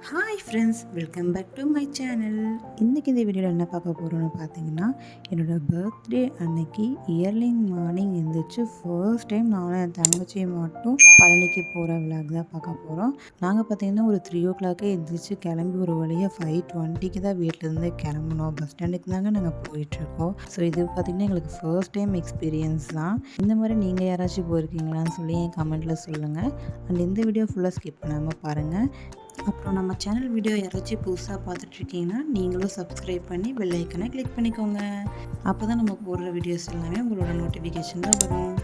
Hi friends, welcome back to my channel. இன்றைக்கி இந்த வீடியோவில் என்ன பார்க்க போகிறோன்னு பார்த்தீங்கன்னா, என்னோடய பர்த்டே அன்னைக்கு இயர்லி மார்னிங் எழுந்திரிச்சு ஃபர்ஸ்ட் டைம் நானும் என் தங்கச்சியை மட்டும் பழனிக்கு போகிற விளாக் தான் பார்க்க போகிறோம். நாங்கள் பார்த்தீங்கன்னா ஒரு 3 o'clock எழுந்திரிச்சு கிளம்பி ஒரு வழியாக 5:20 தான் வீட்டிலேருந்து கிளம்புனோம். பஸ் ஸ்டாண்டுக்கு தாங்க நாங்கள் போயிட்டுருக்கோம். ஸோ இது பார்த்திங்கன்னா எங்களுக்கு ஃபர்ஸ்ட் டைம் எக்ஸ்பீரியன்ஸ் தான். இந்த மாதிரி நீங்கள் யாராச்சும் போயிருக்கீங்களான்னு சொல்லி என் கமெண்ட்டில் சொல்லுங்கள். அண்ட் இந்த வீடியோ ஃபுல்லாக ஸ்கிப் பண்ணாமல் பாருங்கள். அப்புறம் நம்ம சேனல் வீடியோ யாராச்சும் புதுசாக பார்த்துட்ருக்கீங்கன்னா நீங்களும் சப்ஸ்கிரைப் பண்ணி பெல் ஐக்கனை கிளிக் பண்ணிக்கோங்க. அப்போ தான் நம்ம போடுற வீடியோஸ் எல்லாமே உங்களோட நோட்டிஃபிகேஷன் தான் வரும்.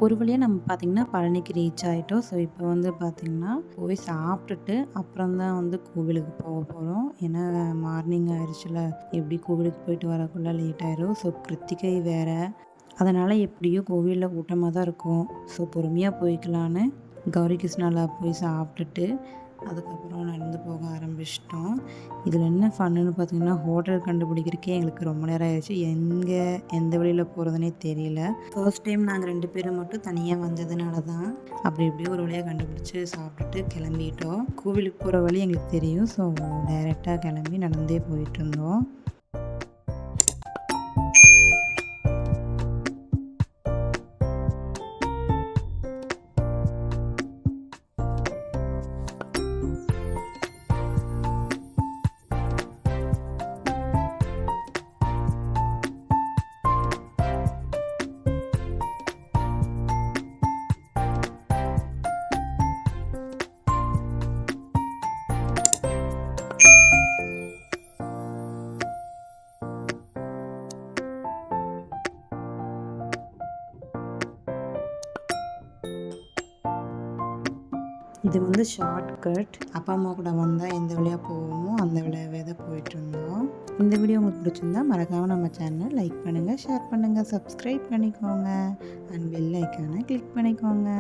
ஒரு வழியாக நம்ம பார்த்திங்கன்னா பழனிக்கு ரீச் ஆகிட்டோம். ஸோ இப்போ வந்து பார்த்திங்கன்னா போய் சாப்பிட்டுட்டு அப்புறம் தான் வந்து கோவிலுக்கு போக போகிறோம். ஏன்னா மார்னிங் ஆயிடுச்சுல, எப்படி கோவிலுக்கு போயிட்டு வரக்குள்ளே லேட் ஆயிடும். ஸோ கிருத்திகை வேறு, அதனால் எப்படியும் கோவிலில் கூட்டமாக தான் இருக்கும். ஸோ பொறுமையாக போய்க்கலான்னு கௌரி கிருஷ்ணாவில் போய் சாப்பிட்டுட்டு அதுக்கப்புறம் நடந்து போக ஆரம்பிச்சிட்டோம். இதில் என்ன ஃபன்னுன்னு பார்த்தீங்கன்னா, ஹோட்டல் கண்டுபிடிக்கிறதுக்கே எங்களுக்கு ரொம்ப நேரம் ஆயிடுச்சு. எந்த வழியில் போகிறதுனே தெரியல. ஃபர்ஸ்ட் டைம் நாங்கள் 2 பேரும் மட்டும் தனியாக வந்ததுனால தான் அப்படி இப்படி ஒரு வழியாக கண்டுபிடிச்சி சாப்பிட்டுட்டு கிளம்பிட்டோம். கோவிலுக்கு போகிற வழி எங்களுக்கு தெரியும். ஸோ டைரெக்டாக கிளம்பி நடந்தே போயிட்டு இருந்தோம். இது வந்து ஷார்ட்கட். அப்பா அம்மா கூட வந்தால் எந்த வழியாக போவோமோ அந்த வழியாகவே தான் போயிட்டுருந்தோம். இந்த வீடியோ உங்களுக்கு பிடிச்சிருந்தா மறக்காமல் நம்ம சேனலை லைக் பண்ணுங்கள், ஷேர் பண்ணுங்கள், சப்ஸ்கிரைப் பண்ணிக்கோங்க அண்ட் பெல் ஐக்கானை கிளிக் பண்ணிக்கோங்க.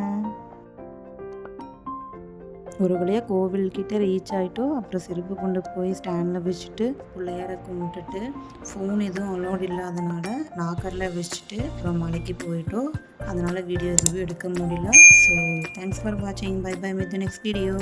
ஒரு வழியாக கோவில்கிட்ட ரீச் ஆகிட்டோம். அப்புறம் செருப்பு கொண்டு போய் ஸ்டாண்டில் வச்சுட்டு பிள்ளையார கும்பிட்டுட்டு ஃபோன் எதுவும் அலோட் இல்லாதனால லாக்கரில் வச்சுட்டு அப்புறம் மலைக்கு போயிட்டோம். அதனால் வீடியோ எதுவும் எடுக்க முடியல. ஸோ தேங்க்ஸ் ஃபார் வாட்சிங். Bye bye, with next video.